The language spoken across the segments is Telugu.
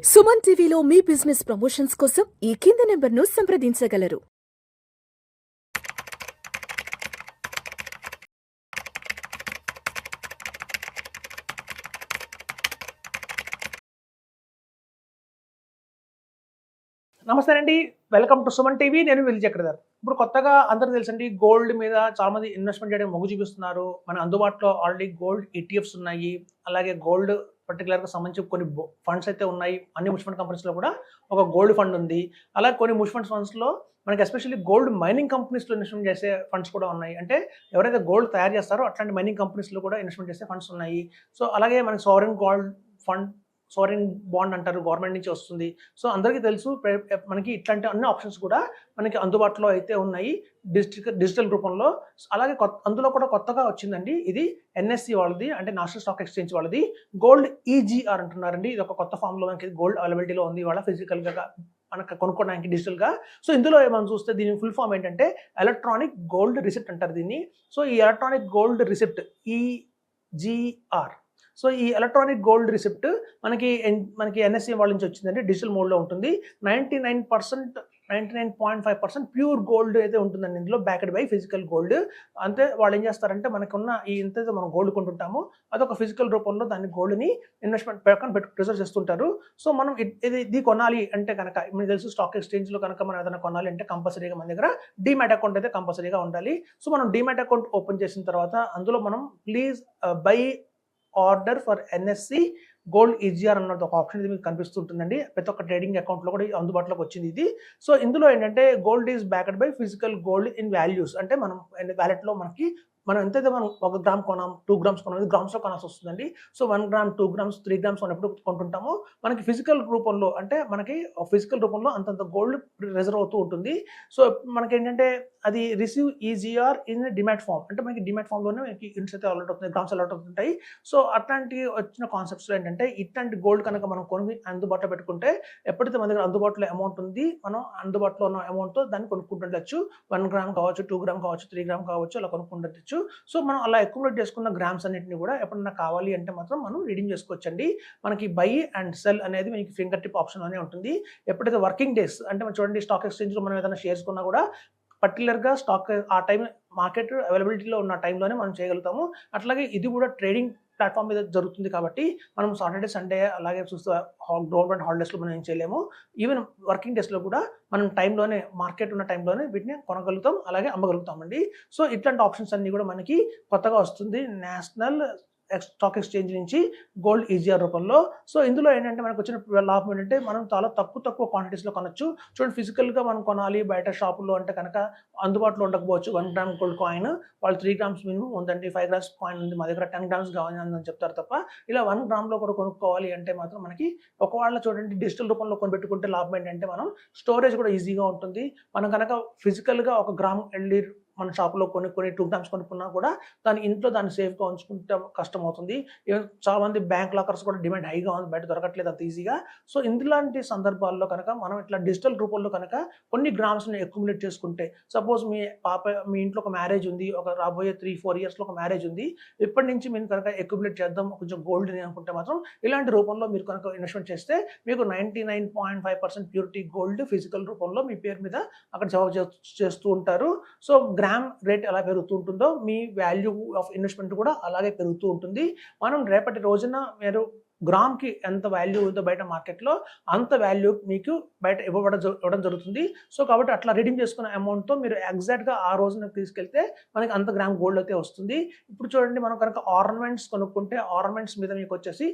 సుమన్ టీవీలో మీ బిజినెస్ ప్రమోషన్స్ కోసం ఈ కింది నెంబర్ను సంప్రదించగలరు. నమస్తే అండి, వెల్కమ్ టు సుమన్ టీవీ. నేను విల్ చక్రధర్. ఇప్పుడు కొత్తగా అందరూ తెలుసండి, గోల్డ్ మీద చాలా మంది ఇన్వెస్ట్మెంట్ చేయడం మొగ్గు చూపిస్తున్నారు. మన అందుబాటులో ఆల్రెడీ గోల్డ్ ఈటీఎఫ్స్ ఉన్నాయి. అలాగే గోల్డ్ పర్టికులర్గా సంబంధించి కొన్ని ఫండ్స్ అయితే ఉన్నాయి. అన్ని మ్యూచువల్ ఫండ్ కంపెనీస్లో కూడా ఒక గోల్డ్ ఫండ్ ఉంది. అలాగే కొన్ని మ్యూచువల్ ఫండ్స్లో మనకి ఎస్పెషల్లీ గోల్డ్ మైనింగ్ కంపెనీస్లో ఇన్వెస్ట్మెంట్ చేసే ఫండ్స్ కూడా ఉన్నాయి. అంటే ఎవరైతే గోల్డ్ తయారు చేస్తారో అట్లాంటి మైనింగ్ కంపెనీస్లో కూడా ఇన్వెస్ట్మెంట్ చేసే ఫండ్స్ ఉన్నాయి. సో అలాగే మనకి sovereign gold fund, sovereign bond అంటారు, గవర్నమెంట్ నుంచి వస్తుంది. సో అందరికీ తెలుసు, మనకి ఇట్లాంటి అన్ని ఆప్షన్స్ కూడా మనకి అందుబాటులో అయితే ఉన్నాయి డిజిటల్ రూపంలో. అలాగే అందులో కూడా కొత్తగా వచ్చిందండి, ఇది ఎన్ఎస్సి వాళ్ళది, అంటే నేషనల్ స్టాక్ ఎక్స్చేంజ్ వాళ్ళది గోల్డ్ ఈజీఆర్ అంటున్నారండి. ఇది ఒక కొత్త ఫామ్లో మనకి గోల్డ్ అవైలబిలిటీలో ఉంది వాళ్ళ ఫిజికల్గా మనకు కొనుక్కోవడానికి డిజిటల్గా. సో ఇందులో మనం చూస్తే దీని ఫుల్ ఫామ్ ఏంటంటే ఎలక్ట్రానిక్ గోల్డ్ రిసిప్ట్ అంటారు దీన్ని. సో ఈ electronic gold receipt EGR, so ఈ ఎలక్ట్రానిక్ గోల్డ్ రిసిప్ట్ మనకి ఎన్ఎస్సి వాళ్ళ నుంచి వచ్చిందండి. డిజిటల్ మోడ్లో ఉంటుంది. 99.5% ప్యూర్ గోల్డ్ అయితే ఉంటుందండి ఇందులో, బ్యాక్డ్ బై ఫిజికల్ గోల్డ్. అంతే వాళ్ళు ఏం చేస్తారంటే మనకున్న ఈ ఎంతైతే మనం గోల్డ్ కొంటుంటామో అదొక ఫిజికల్ రూపంలో దాన్ని గోల్డ్ని ఇన్వెస్ట్మెంట్ ప్రిజర్వ్ చేస్తుంటారు. సో మనం ఇది కొనాలి అంటే కనుక, మీకు తెలుసు స్టాక్ ఎక్స్చేంజ్లో కనుక మనం ఏదైనా కొనాలి అంటే కంపల్సరీగా మన దగ్గర డీమ్యాట్ అకౌంట్ అయితే కంపల్సరీగా ఉండాలి. సో మనం డీమ్యాట్ అకౌంట్ ఓపెన్ చేసిన తర్వాత అందులో మనం please buy order for NSE gold EGR అన్నది ఒక ఆప్షన్ ఇది మీకు కనిపిస్తుంటుందండి. ప్రతి ఒక్క ట్రేడింగ్ అకౌంట్లో కూడా అందుబాటులోకి వచ్చింది ఇది. సో ఇందులో ఏంటంటే gold is backed by physical gold in values. అంటే మనం వ్యాలెట్లో మనం ఎంతైతే మనం 1 గ్రామ్ కొనాం, 2 గ్రామ్స్ కొనాం, గ్రామ్స్లో కొనాల్సి వస్తుందండి. సో 1 గ్రామ్, 2 గ్రామ్స్, 3 గ్రామ్స్ కొన్నప్పుడు కొంటుంటామో మనకి ఫిజికల్ రూపంలో, అంటే మనకి ఫిజికల్ రూపంలో అంతంత గోల్డ్ రిజర్వ్ అవుతూ ఉంటుంది. సో మనకి ఏంటంటే అది receive EGR in demat form, అంటే మనకి డిమాట్ ఫామ్లోనే మనకి యూనిట్స్ అయితే అలాట్ అవుతుంది, గ్రామ్స్ అలాట్ అవుతుంటాయి. సో అట్లాంటి వచ్చిన కాన్సెప్ట్స్లో ఏంటంటే ఇట్లాంటి గోల్డ్ కనుక మనం కొని అందుబాటులో పెట్టుకుంటే, ఎప్పుడైతే మన దగ్గర అందుబాటులో అమౌంట్ ఉంది, మనం అందుబాటులో ఉన్న అమౌంట్తో దాన్ని కొనుక్కుంటుండొచ్చు. 1 గ్రామ్ కావచ్చు, 2 గ్రామ్ కావచ్చు, 3 గ్రామ్ కావచ్చు, అలా కొనుక్కుంటుండొచ్చు. సో మనం అలా అక్యుములేట్ చేసుకున్న గ్రామ్స్ అన్నింటినీ కూడా ఎప్పుడన్నా కావాలి అంటే మాత్రం మనం రీడింగ్ చేసుకోవచ్చండి. మనకి బై అండ్ సెల్ అనేది మీకు ఫింగర్ టిప్ ఆప్షన్ అనే ఉంటుంది. ఎప్పుడైతే వర్కింగ్ డేస్, అంటే మనం చూడండి స్టాక్ ఎక్స్చేంజ్లో మనం ఏదైనా షేర్స్ కొన్నా కూడా పర్టికులర్గా స్టాక్ ఆ టైం మార్కెట్ అవైలబిలిటీలో ఉన్న టైంలోనే మనం చేయగలుగుతాము. అట్లాగే ఇది కూడా ట్రేడింగ్ ప్లాట్ఫామ్ మీద జరుగుతుంది కాబట్టి మనం సాటర్డే, సండే అలాగే చూస్తే గవర్నమెంట్ హాలిడేస్లో మనం ఏం చేయలేము. ఈవెన్ వర్కింగ్ డేస్లో కూడా మనం టైంలోనే, మార్కెట్ ఉన్న టైంలోనే వీటిని కొనగలుగుతాం, అలాగే అమ్మగలుగుతామండి. సో ఇట్లాంటి ఆప్షన్స్ అన్నీ కూడా మనకి కొత్తగా వస్తుంది నేషనల్ స్టాక్ ఎక్స్చేంజ్ నుంచి గోల్డ్ ఈజీఆర్ రూపంలో. సో ఇందులో ఏంటంటే మనకు వచ్చిన లాభం ఏంటంటే మనం చాలా తక్కువ క్వాంటిటీస్లో కొనొచ్చు. చూడండి, ఫిజికల్గా మనం కొనాలి బయట షాపుల్లో అంటే కనుక అందుబాటులో ఉండకపోవచ్చు. 1 గ్రామ్ గోల్డ్ కాయిన్ వాళ్ళు 3 గ్రామ్స్ మినిమం ఉందండి, 5 గ్రామ్స్ కాయిన్ ఉంది, మా దగ్గర 10 గ్రామ్స్ కావాలి అని చెప్తారు తప్ప, ఇలా 1 గ్రామ్లో కూడా కొనుక్కోవాలి అంటే మాత్రం మనకి ఒకవేళ చూడండి డిజిటల్ రూపంలో కొనిపెట్టుకుంటే లాభం ఏంటంటే మనం స్టోరేజ్ కూడా ఈజీగా ఉంటుంది. మనం కనుక ఫిజికల్గా 1 గ్రామ్ వెళ్ళి మన షాపులో కొన్ని 2 గ్రామ్స్ కొనుక్కున్నా కూడా దాని ఇంట్లో దాన్ని సేఫ్గా ఉంచుకుంటే కష్టం అవుతుంది. చాలామంది బ్యాంక్ లాకర్స్ కూడా డిమాండ్ హైగా ఉంది, బయట దొరకట్లేదు అంత ఈజీగా. సో ఇలాంటి సందర్భాల్లో కనుక మనం ఇట్లా డిజిటల్ రూపంలో కనుక కొన్ని గ్రామ్స్ని అక్యుములేట్ చేసుకుంటే, సపోజ్ మీ ఇంట్లో ఒక మ్యారేజ్ ఉంది, ఒక రాబోయే 3-4 ఇయర్స్లో ఒక మ్యారేజ్ ఉంది, ఇప్పటి నుంచి మీరు కనుక అక్యుములేట్ చేద్దాం కొంచెం గోల్డ్ని అనుకుంటే మాత్రం ఇలాంటి రూపంలో మీరు కనుక ఇన్వెస్ట్మెంట్ చేస్తే మీకు 99.5% ప్యూరిటీ గోల్డ్ ఫిజికల్ రూపంలో మీ పేరు మీద అక్కడ జమ చేస్తూ ఉంటారు. సో గ్రామ్ రేట్ ఎలా పెరుగుతూ ఉంటుందో మీ వాల్యూ ఆఫ్ ఇన్వెస్ట్మెంట్ కూడా అలాగే పెరుగుతూ ఉంటుంది. మనం రేపటి రోజున మీరు గ్రామ్కి ఎంత వాల్యూ ఉందో బయట మార్కెట్లో అంత వాల్యూ మీకు బయట ఇవ్వడం జరుగుతుంది. సో కాబట్టి అట్లా రీడింగ్ చేసుకున్న అమౌంట్తో మీరు ఎగ్జాక్ట్గా ఆ రోజున తీసుకెళ్తే మనకి అంత గ్రామ్ గోల్డ్ అయితే వస్తుంది. ఇప్పుడు చూడండి, మనం కనుక ఆర్నమెంట్స్ కొనుక్కుంటే ఆర్నమెంట్స్ మీద మీకు వచ్చేసి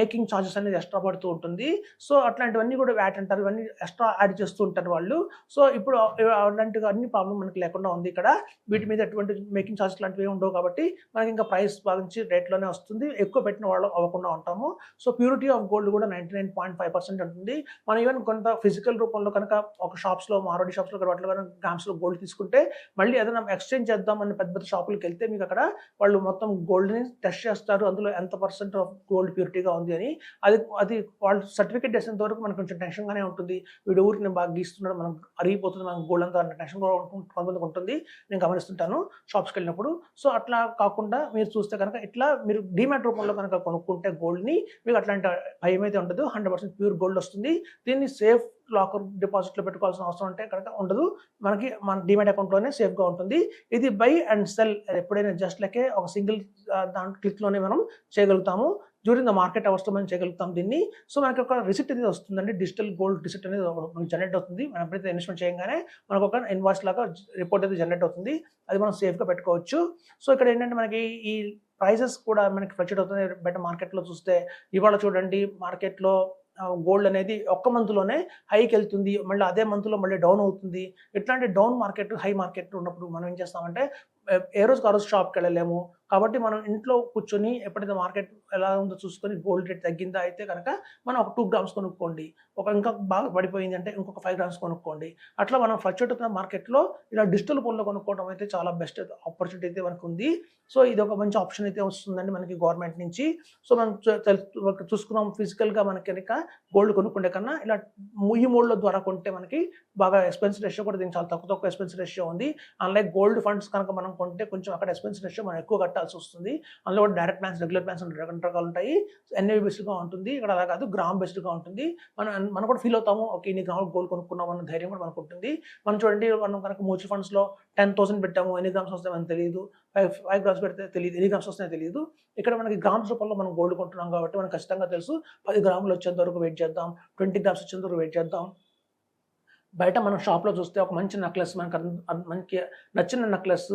మేకింగ్ ఛార్జెస్ అనేది ఎక్స్ట్రా పడుతూ ఉంటుంది. సో అట్లాంటివన్నీ కూడా వ్యాట్ అంటారు, ఇవన్నీ ఎక్స్ట్రా యాడ్ చేస్తూ ఉంటారు వాళ్ళు. సో ఇప్పుడు అలాంటివి అన్ని ప్రాబ్లం మనకి లేకుండా ఉంది ఇక్కడ. వీటి మీద ఎటువంటి మేకింగ్ ఛార్జెస్ లాంటివి ఉండవు కాబట్టి మనకి ఇంకా ప్రైస్ భావించి రేట్లోనే వస్తుంది, ఎక్కువ పెట్టిన వాళ్ళు అవ్వకుండా ఉంటాము. సో ప్యూరిటీ ఆఫ్ గోల్డ్ కూడా 99.5% ఉంటుంది. మనం ఈవెన్ కొంత ఫిజికల్ రూపంలో కనుక ఒక షాప్స్లో, మారోడి షాప్స్లో వాటిలో కనుక గ్రామ్స్లో గోల్డ్ తీసుకుంటే మళ్ళీ ఏదైనా ఎక్స్చేంజ్ చేద్దామని పెద్ద షాపులకు వెళ్తే మీకు అక్కడ వాళ్ళు మొత్తం గోల్డ్ని టెస్ట్ చేస్తారు, అందులో ఎంత పర్సెంట్ ఆఫ్ గోల్డ్ ప్యూరిటీగా ఉంది అని. అది వాళ్ళు సర్టిఫికేట్ చేసేంత వరకు మనకు కొంచెం టెన్షన్గానే ఉంటుంది. వీడు ఊరికి నేను బాగా గీస్తున్నాడు, మనం అరిగిపోతుంది మనకు గోల్డ్ అంతా అన్న టెన్షన్ కూడా కొంతమందికి ఉంటుంది, నేను గమనిస్తుంటాను షాప్స్కి వెళ్ళినప్పుడు. సో అట్లా కాకుండా మీరు చూస్తే కనుక ఇట్లా మీరు డీమ్యాట్ రూపంలో కనుక కొనుక్కుంటే గోల్డ్ని మీకు అట్లాంటి భయం అయితే ఉండదు. 100% ప్యూర్ గోల్డ్ వస్తుంది. దీన్ని సేఫ్ లాకర్ డిపాజిట్లో పెట్టుకోవాల్సిన అవసరం అంటే కనుక ఉండదు. మనకి మన డిమాట్ అకౌంట్లోనే సేఫ్గా ఉంటుంది. ఇది బై అండ్ సెల్ ఎప్పుడైనా జస్ట్ లైకే ఒక సింగిల్ దాంట్లో క్లిక్లోనే మనం చేయగలుగుతాము. డ్యూరింగ్ ద మార్కెట్ అవర్స్లో మనం చేయగలుగుతాం దీన్ని. సో మనకి ఒక రిసిప్ట్ అనేది వస్తుందండి, డిజిటల్ గోల్డ్ రిసిప్ట్ అనేది మనకి జనరేట్ అవుతుంది. మనం ఎప్పుడైతే ఇన్వెస్ట్మెంట్ చేయగానే మనకు ఒక ఇన్వాయిస్ లాగా రిపోర్ట్ అయితే జనరేట్ అవుతుంది. అది మనం సేఫ్గా పెట్టుకోవచ్చు. సో ఇక్కడ ఏంటంటే మనకి ఈ ప్రైజెస్ కూడా మనకి ఫ్లక్చుయేట్ అవుతుంది. బయట మార్కెట్లో చూస్తే ఇవాళ చూడండి మార్కెట్లో గోల్డ్ అనేది ఒక్క మంత్లోనే హైకి వెళ్తుంది, మళ్ళీ అదే మంత్లో మళ్ళీ డౌన్ అవుతుంది. ఇట్లాంటి డౌన్ మార్కెట్ హై మార్కెట్ ఉన్నప్పుడు మనం ఏం చేస్తామంటే ఏ రోజుకి ఆ రోజు షాప్కి వెళ్ళలేము. కాబట్టి మనం ఇంట్లో కూర్చొని ఎప్పుడైతే మార్కెట్ ఎలా ఉందో చూసుకొని గోల్డ్ రేట్ తగ్గిందా అయితే కనుక మనం ఒక 2 గ్రామ్స్ కొనుక్కోండి, ఇంకా బాగా పడిపోయింది అంటే ఇంకొక 5 గ్రామ్స్ కొనుక్కోండి. అట్లా మనం ఫ్లక్చుయేట్ అవుతున్న మార్కెట్లో ఇలా డిజిటల్ ఫోన్లో కొనుక్కోవడం అయితే చాలా బెస్ట్ ఆపర్చునిటీ అయితే మనకు ఉంది. సో ఇది ఒక మంచి ఆప్షన్ అయితే వస్తుందండి మనకి గవర్నమెంట్ నుంచి. సో మనం చూసుకున్నాం ఫిజికల్గా మనకి కనుక గోల్డ్ కొనుక్కుంటే కన్నా ఇలా ఈ మోడ్ల ద్వారా కొంటే మనకి బాగా ఎక్స్పెన్స్ రేషియో కూడా దీనికి చాలా తక్కువ ఎక్స్పెన్స్ రేషియో ఉంది. అన్లైక్ గోల్డ్ ఫండ్స్ కనుక మనం కొంటే కొంచెం అక్కడ ఎక్స్పెన్స్ రేషియో మనం ఎక్కువ కట్టాల్సి వస్తుంది. అందులో కూడా డైరెక్ట్ ప్లాన్స్, రెగ్యులర్ ప్లాన్స్ రకరకాలు ఉంటాయి. ఎన్ఏవి బేస్డ్గా ఉంటుంది, ఇక్కడ అలా కాదు గ్రామ్ బేస్డ్గా ఉంటుంది. మనం కూడా ఫీల్ అవుతాము, ఓకే ఇన్ని గ్రాములు గోల్డ్ కొనుక్కున్నాం అన్న ధైర్యం కూడా మనకు ఉంటుంది. మనం చూడండి మనం కనుక మ్యూచువల్ ఫండ్స్లో 10,000 పెట్టాము, ఎన్ని గ్రామ్స్ వస్తాయి మనకు తెలియదు. 5 గ్రామ్స్ పెడితే తెలియదు, ఎన్ని గ్రామ్స్ వస్తాయో తెలియదు. ఇక్కడ మనకి గ్రామ్స్ రూపంలో మనం గోల్డ్ కొంటున్నాం కాబట్టి మనకు ఖచ్చితంగా తెలుసు 10 గ్రాములు వచ్చేంత వరకు వెయిట్ చేద్దాం, 20 గ్రామ్స్ వచ్చేంత వరకు వెయిట్ చేద్దాం. బయట మనం షాప్లో చూస్తే ఒక మంచి నెక్లెస్ మనకి నచ్చిన నెక్లెస్,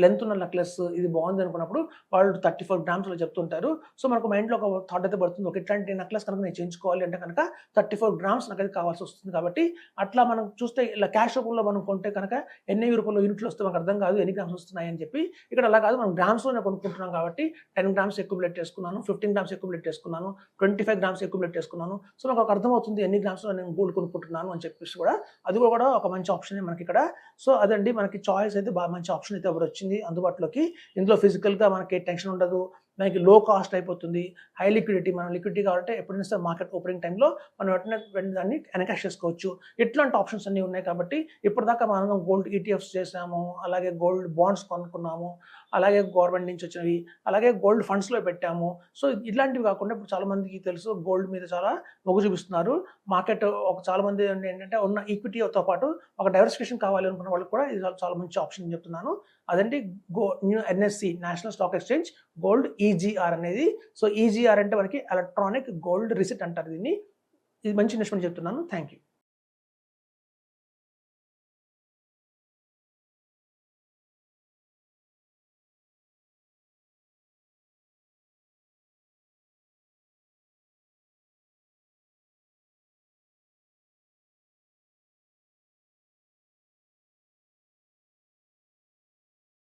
లెంత్ ఉన్న నెక్లెస్ ఇది బాగుంది అనుకున్నప్పుడు వాళ్ళు 34 గ్రామ్స్లో చెప్తుంటారు. సో మనకు మైండ్లో ఒక థాట్ అయితే పడుతుంది, ఒక ఇట్లాంటి నెక్లెస్ కనుక నేను చేయించుకోవాలి అంటే కనుక 34 గ్రామ్స్ నాకు అయితే కావాల్సి వస్తుంది. కాబట్టి అట్లా మనం చూస్తే ఇలా క్యాష్ రూపంలో మనం కొంటే కనుక ఎన్ని రూపాయలు యూనిట్లు వస్తే మనకు అర్థం కాదు ఎన్ని గ్రామ్స్ వస్తున్నాయి అని చెప్పి. ఇక్కడ అలా కాదు, మనం గ్రామ్స్లోనే కొనుక్కుంటున్నాం కాబట్టి 10 గ్రామ్స్ అక్యుములేట్ చేసుకున్నాను, 15 గ్రామ్స్ అక్యుములేట్ చేసుకున్నాను, 25 గ్రామ్స్ అక్యుములేట్ చేసుకున్నాను. సో నాకు ఒక అర్థమవుతుంది ఎన్ని గ్రామ్స్లో నేను గోల్డ్ కొనుక్కుంటున్నాను అని చెప్పేసి కూడా అది కూడా ఒక మంచి ఆప్షన్ మనకి ఇక్కడ. సో అదండి మనకి చాయిస్ అయితే బాగా మంచి ఆప్షన్ అయితే ఒకటి వచ్చింది అందుబాటులోకి. ఇందులో ఫిజికల్గా మనకి టెన్షన్ ఉండదు, మనకి లో కాస్ట్ అయిపోతుంది, హై లిక్విడిటీ. మనం లిక్విడిటీ కావాలంటే ఎప్పుడైనా సరే మార్కెట్ ఓపెనింగ్ టైంలో మనం వెంటనే దాన్ని ఎన్కాష్ చేసుకోవచ్చు. ఇట్లాంటి ఆప్షన్స్ అన్నీ ఉన్నాయి. కాబట్టి ఇప్పటిదాకా మనం గోల్డ్ ఈటీఎఫ్స్ చేసాము, అలాగే గోల్డ్ బాండ్స్ కొనుక్కున్నాము, అలాగే గవర్నమెంట్ నుంచి వచ్చినవి, అలాగే గోల్డ్ ఫండ్స్లో పెట్టాము. సో ఇట్లాంటివి కాకుండా ఇప్పుడు చాలామందికి తెలుసు గోల్డ్ మీద చాలా మొగ్గు చూపిస్తున్నారు. మార్కెట్ చాలామంది ఏంటంటే ఉన్న ఈక్విటీతో పాటు ఒక డైవర్సిఫికేషన్ కావాలి అనుకున్న వాళ్ళకి కూడా ఇది చాలా మంచి ఆప్షన్ చెప్తున్నాను. అదండి new NSE national stock exchange gold EGR అనేది. సో ఈజీఆర్ అంటే మనకి ఎలక్ట్రానిక్ గోల్డ్ రిసిప్ట్ అంటారు దీన్ని. ఇది మంచి ఇన్వెస్ట్మెంట్ చెప్తున్నాను. Thank you.